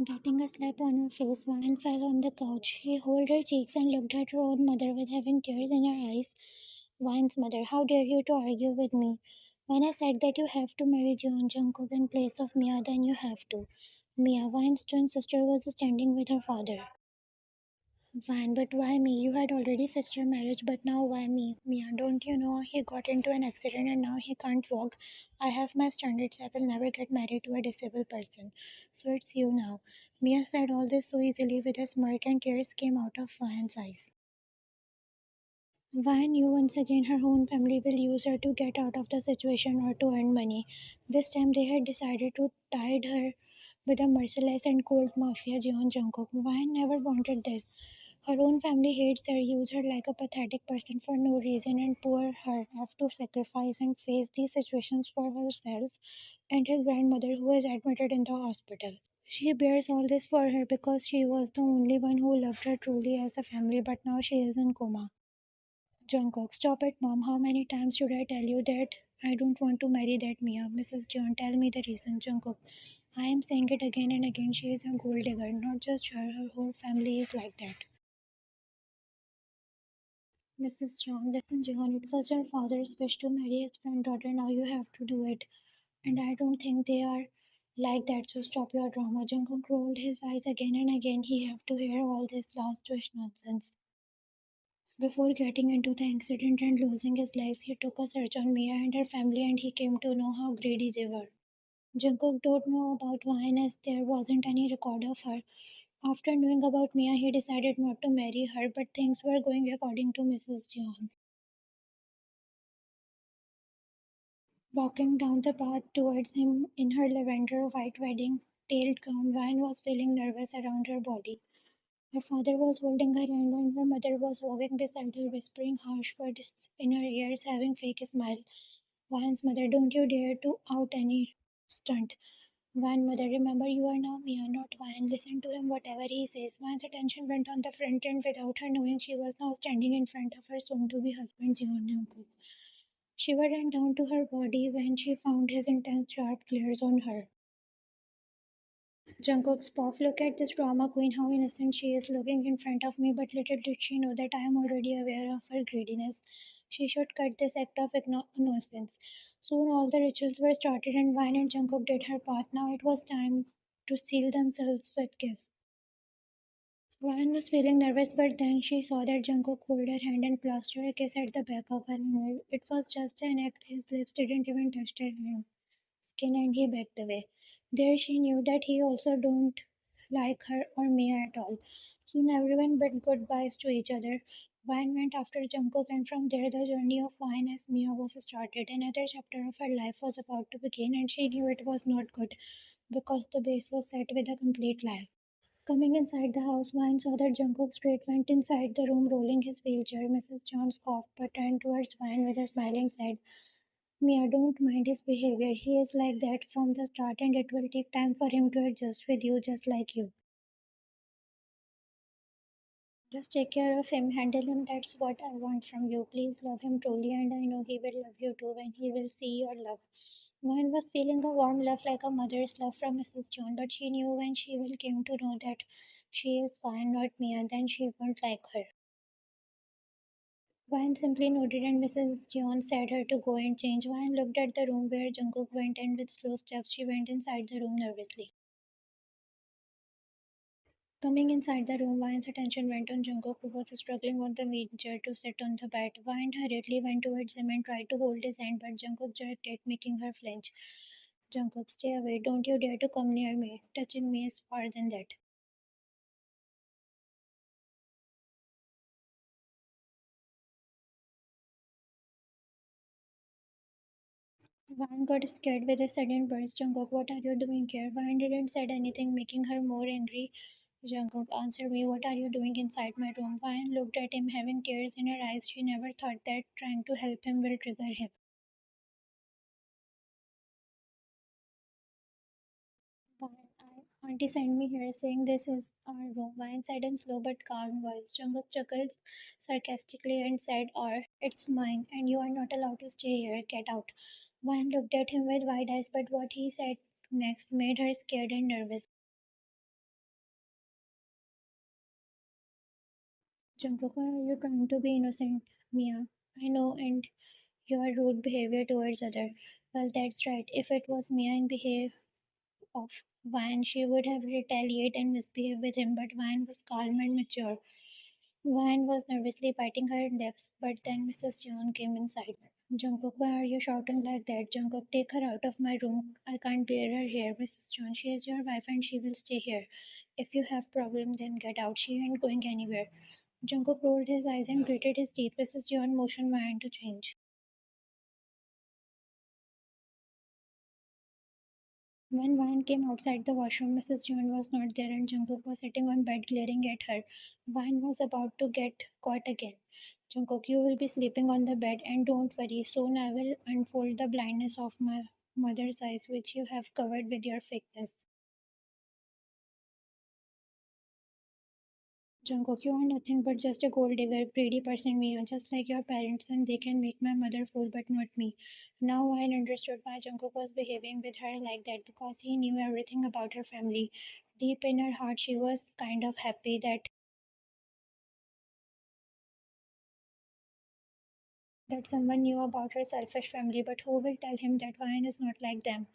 Getting a slap on her face, Van fell on the couch. She held her cheeks and looked at her own mother with having tears in her eyes. Van's mother, how dare you to argue with me? When I said that you have to marry Jungkook in place of Mia, then you have to. Mia, Van's twin sister, was standing with her father. Van, but why me? You had already fixed your marriage, but now why me? Mia, don't you know he got into an accident and now he can't walk? I have my standards. I will never get married to a disabled person. So it's you now. Mia said all this so easily with a smirk and tears came out of Van's eyes. Van knew once again her own family will use her to get out of the situation or to earn money. This time they had decided to tide her with a merciless and cold mafia Jeon Jungkook. Van never wanted this. Her own family hates her, use her like a pathetic person for no reason, and poor her have to sacrifice and face these situations for herself and her grandmother who is admitted in the hospital. She bears all this for her because she was the only one who loved her truly as a family, but now she is in coma. Jungkook, stop it, mom. How many times should I tell you that I don't want to marry that Mia? Mrs. John, tell me the reason. Jungkook, I am saying it again and again. She is a gold digger. Not just her, her whole family is like that. Mrs. John, listen, John. It was your father's wish to marry his friend daughter. Now you have to do it. And I don't think they are like that. So stop your drama. Jungkook rolled his eyes again and again. He have to hear all this last wish nonsense. Before getting into the accident and losing his legs, he took a search on Mia and her family and he came to know how greedy they were. Jungkook don't know about Vine as there wasn't any record of her. After knowing about Mia, he decided not to marry her, but things were going according to Mrs. John. Walking down the path towards him in her lavender white wedding tailed gown, Vine was feeling nervous around her body. Her father was holding her hand and her mother was walking beside her, whispering harsh words in her ears, having fake smile. Van's mother, don't you dare to out any stunt. Van mother, remember you are now Mia, not Van. Listen to him whatever he says. Van's attention went on the front end without her knowing she was now standing in front of her soon-to-be husband Jeon Jungkook. Shiver ran down to her body when she found his intense sharp glares on her. Jungkook's puff, look at this drama queen, how innocent she is looking in front of me, but little did she know that I am already aware of her greediness. She should cut this act of innocence. Soon all the rituals were started and Vine and Jungkook did her part. Now it was time to seal themselves with kiss. Vine was feeling nervous, but then she saw that Jungkook pulled her hand and plastered a kiss at the back of her hand. It was just an act. His lips didn't even touch her hand skin and he backed away. There she knew that he also don't like her or Mia at all. Soon everyone bid goodbyes to each other. Vine went after Jungkook and from there the journey of Vine as Mia was started. Another chapter of her life was about to begin and she knew it was not good because the base was set with a complete lie. Coming inside the house, Vine saw that Jungkook straight went inside the room rolling his wheelchair. Mrs. Jones coughed but turned towards Vine with a smiling said, Mia, don't mind his behavior. He is like that from the start, and it will take time for him to adjust with you, just like you. Just take care of him, handle him. That's what I want from you. Please love him truly, and I know he will love you too when he will see your love. Vine was feeling a warm love like a mother's love from Mrs. John, but she knew when she will came to know that she is Vine, not Mia, then she won't like her. Vine simply nodded and Mrs. John said her to go and change. Vine looked at the room where Jungkook went and with slow steps she went inside the room nervously. Coming inside the room, Vine's attention went on Jungkook who was struggling on the wheelchair to sit on the bed. Vine hurriedly went towards him and tried to hold his hand, but Jungkook jerked it, making her flinch. Jungkook, stay away. Don't you dare to come near me. Touching me is far than that. Vine got scared with a sudden burst. Jungkook, what are you doing here? Vine didn't said anything, making her more angry. Jungkook, answer me. What are you doing inside my room? Vine looked at him, having tears in her eyes. She never thought that trying to help him will trigger him. Vine, Auntie sent me here saying this is our room. Vine said in slow but calm voice. Jungkook chuckled sarcastically and said, or it's mine, and you are not allowed to stay here. Get out. Vine looked at him with wide eyes, but what he said next made her scared and nervous. Jungkook, why are you trying to be innocent, Mia? I know, and your rude behavior towards other. Well, that's right. If it was Mia in behave of Vine, she would have retaliated and misbehaved with him, but Vine was calm and mature. Vine was nervously biting her lips, but then Mrs. John came inside. Jungkook, why are you shouting like that? Jungkook, take her out of my room. I can't bear her here, Mrs. John. She is your wife and she will stay here. If you have problem, then get out. She ain't going anywhere. Jungkook rolled his eyes and gritted his teeth. Mrs. John motioned Vine to change. When Vine came outside the washroom, Mrs. John was not there and Jungkook was sitting on bed glaring at her. Vine was about to get caught again. Jungkook, you will be sleeping on the bed and don't worry, soon I will unfold the blindness of my mother's eyes which you have covered with your fakeness. Jungkook, you are nothing but just a gold digger, greedy person, Mia, just like your parents, and they can make my mother fool, but not me. Now I understood why Jungkook was behaving with her like that because he knew everything about her family. Deep in her heart, she was kind of happy that someone knew about her selfish family, but who will tell him that Vine is not like them?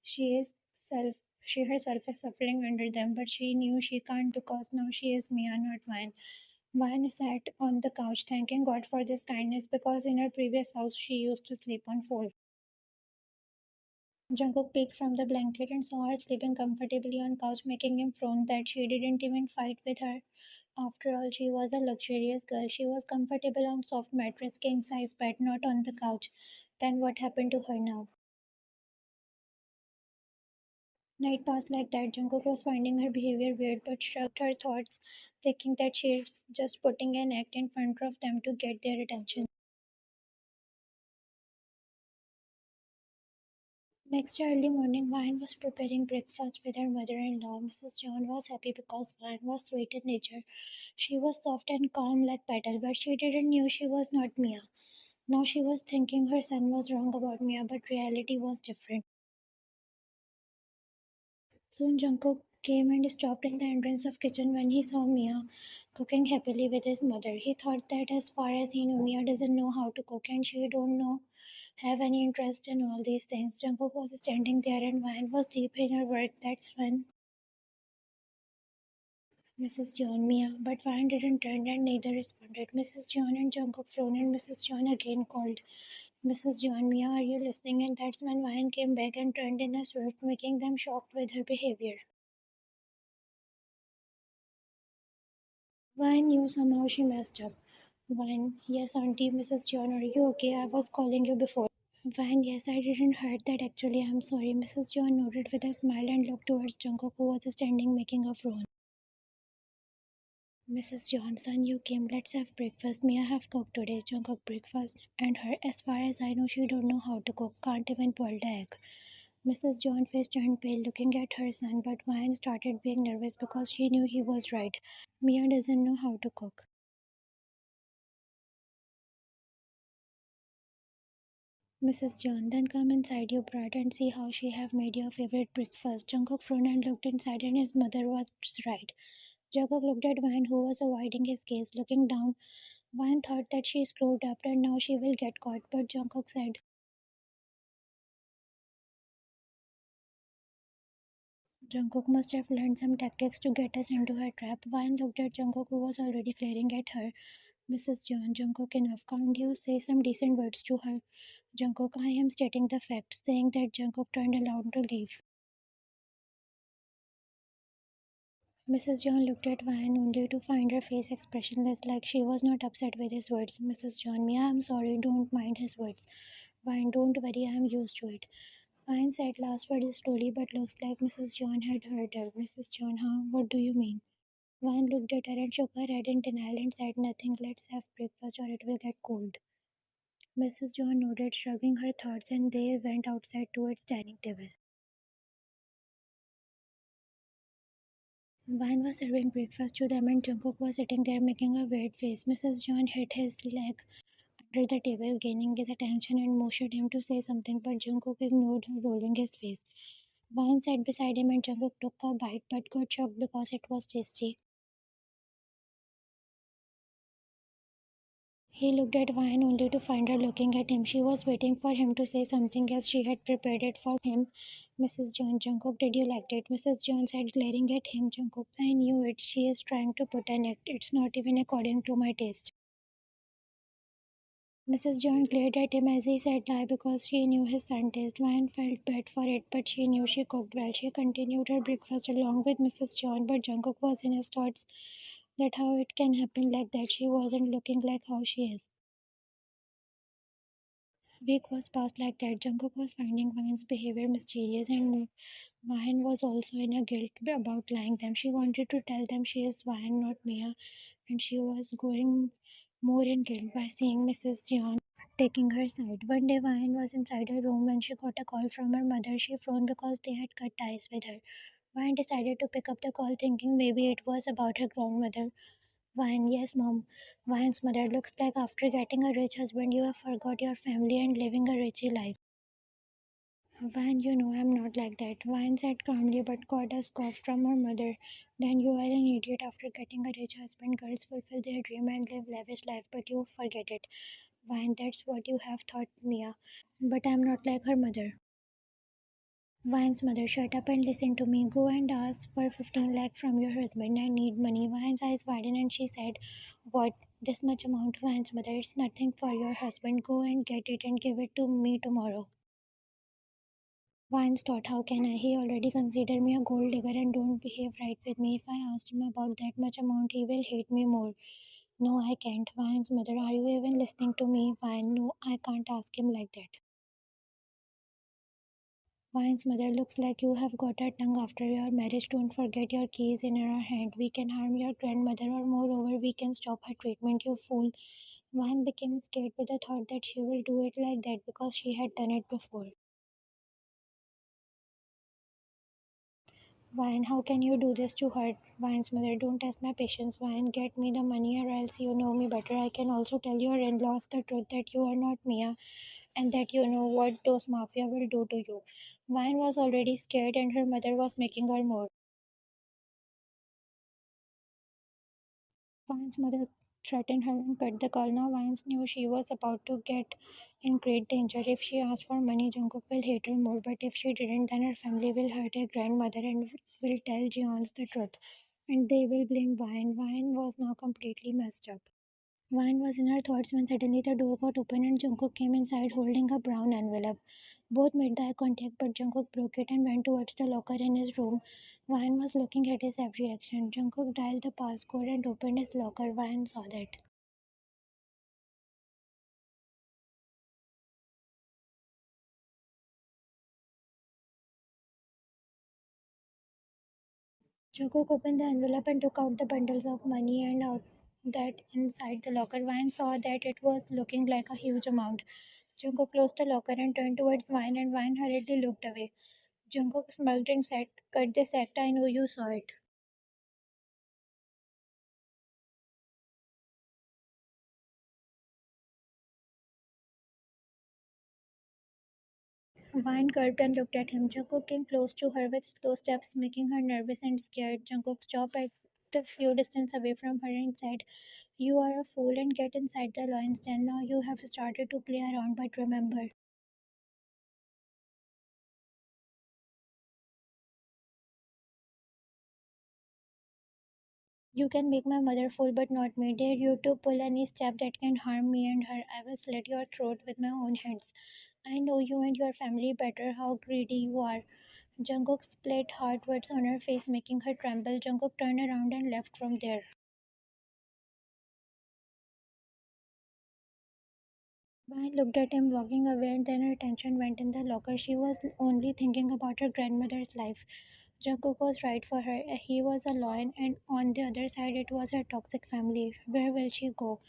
She is self she herself is suffering under them, but she knew she can't because now she is Mia, not Vine. Vine sat on the couch thanking God for this kindness because in her previous house she used to sleep on floor. Jungkook peeked from the blanket and saw her sleeping comfortably on couch, making him frown that she didn't even fight with her. After all, she was a luxurious girl. She was comfortable on soft mattress, king size bed, not on the couch. Then what happened to her now? Night passed like that. Jungkook was finding her behavior weird but shrugged her thoughts, thinking that she's just putting an act in front of them to get their attention. Next early morning, Vine was preparing breakfast with her mother-in-law. Mrs. John was happy because Vine was sweet in nature. She was soft and calm like petal, but she didn't knew she was not Mia. Now she was thinking her son was wrong about Mia, but reality was different. Soon Jungkook came and stopped in the entrance of kitchen when he saw Mia cooking happily with his mother. He thought that as far as he knew, Mia doesn't know how to cook and she don't know have any interest in all these things. Jungkook was standing there and Vine was deep in her work. That's when Mrs. John Mia, but Vine didn't turn and neither responded. Mrs. John and Jungkook frowned and Mrs. John again called. Mrs. John Mia, are you listening? And that's when Vine came back and turned in a swift, making them shocked with her behavior. Vine knew somehow she messed up. Vine, yes, Auntie, Mrs. John, are you okay? I was calling you before. Vine, yes, I didn't heard that actually. I'm sorry. Mrs. John nodded with a smile and looked towards Jungkook, who was standing making a frown. Mrs. Johnson, you came. Let's have breakfast. Mia have cooked today. Jungkook breakfast. And her, as far as I know, she don't know how to cook. Can't even boil the egg. Mrs. John face turned pale, looking at her son, but Vine started being nervous because she knew he was right. Mia doesn't know how to cook. Mrs. John, then come inside, you brat, and see how she have made your favorite breakfast. Jungkook frowned and looked inside, and his mother was right. Jungkook looked at Vine, who was avoiding his gaze. Looking down, Vine thought that she screwed up and now she will get caught, but Jungkook said, Jungkook must have learned some tactics to get us into her trap. Vine looked at Jungkook, who was already glaring at her. Mrs. John, Jungkook, enough. Can't you say some decent words to her? Jungkook, I am stating the facts, saying that Jungkook turned around to leave. Mrs. John looked at Vine only to find her face expressionless, like she was not upset with his words. Mrs. John, Mia, I'm sorry, don't mind his words. Vine, don't worry, I'm used to it. Vine said last words slowly, but looks like Mrs. John had heard her. Mrs. John, huh? What do you mean? Vine looked at her and shook her head in denial and said nothing. Let's have breakfast or it will get cold. Mrs. John nodded, shrugging her thoughts, and they went outside towards dining table. Vine was serving breakfast to them, and Jungkook was sitting there making a weird face. Mrs. John hit his leg under the table, gaining his attention, and motioned him to say something, but Jungkook ignored her, rolling his face. Vine sat beside him, and Jungkook took a bite, but got shocked because it was tasty. He looked at Vine only to find her looking at him. She was waiting for him to say something as she had prepared it for him. Mrs. John, Jungkook, did you like it? Mrs. John said, glaring at him. Jungkook, I knew it. She is trying to put an act. It's not even according to my taste. Mrs. John glared at him as he said lie because she knew his son taste. Vine felt bad for it, but she knew she cooked well. She continued her breakfast along with Mrs. John, but Jungkook was in his thoughts that how it can happen like that. She wasn't looking like how she is. Week was passed like that. Jungkook was finding Vine's behavior mysterious, and Vine was also in a guilt about lying them. She wanted to tell them she is Vine, not Mia, and she was going more in guilt by seeing Mrs. John taking her side. One day, Vine was inside her room when she got a call from her mother. She frowned because they had cut ties with her. Vine decided to pick up the call, thinking maybe it was about her grandmother. Vine, yes, mom. Vine's mother, looks like after getting a rich husband, you have forgot your family and living a richy life. Vine, you know I'm not like that. Vine said calmly but got a scoff from her mother. Then you are an idiot after getting a rich husband. Girls fulfill their dream and live lavish life, but you forget it. Vine, that's what you have thought, Mia. But I'm not like her mother. Vine's mother, shut up and listen to me. Go and ask for 15 lakh from your husband. I need money. Vine's eyes widened and she said, what? This much amount, Vine's mother? It's nothing for your husband. Go and get it and give it to me tomorrow. Vance thought, how can I? He already considered me a gold digger and don't behave right with me. If I asked him about that much amount, he will hate me more. No, I can't. Vine's mother, are you even listening to me? Vine, no, I can't ask him like that. Vine's mother, looks like you have got a tongue after your marriage. Don't forget your keys in our hand. We can harm your grandmother, or moreover, we can stop her treatment, you fool. Vine became scared with the thought that she will do it like that because she had done it before. Vine, how can you do this to her? Vine's mother, don't test my patience. Vine, get me the money or else you know me better. I can also tell your in-laws the truth that you are not Mia and that you know what those mafia will do to you. Vine was already scared and her mother was making her more. Vine's mother threatened her and cut the call. Now Vines knew she was about to get in great danger. If she asked for money, Jungkook will hate her more. But if she didn't, then her family will hurt her grandmother and will tell Jeons the truth. And they will blame Vine. Vine was now completely messed up. Vine was in her thoughts when suddenly the door got open and Jungkook came inside holding a brown envelope. Both made the eye contact, but Jungkook broke it and went towards the locker in his room. Vine was looking at his every action. Jungkook dialed the passcode and opened his locker. Vine saw that. Jungkook opened the envelope and took out the bundles of money and out that inside the locker. Vine saw that it was looking like a huge amount. Jungkook closed the locker and turned towards Vine, and Vine hurriedly looked away. Jungkook smirked and said, cut this act, I know you saw it. Vine curved and looked at him. Jungkook came close to her with slow steps, making her nervous and scared. Jungkook stopped at a few distance away from her and said, you are a fool and get inside the lion's den. Now you have started to play around, but remember. You can make my mother fool, but not me. Dare you to pull any step that can harm me and her, I will slit your throat with my own hands. I know you and your family better, how greedy you are. Jungkook split hard words on her face, making her tremble. Jungkook turned around and left from there. Vine looked at him walking away and then her attention went in the locker. She was only thinking about her grandmother's life. Jungkook was right for her. He was a lion and on the other side it was her toxic family. Where will she go?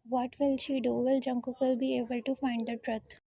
What will she do? Will Jungkook will be able to find the truth?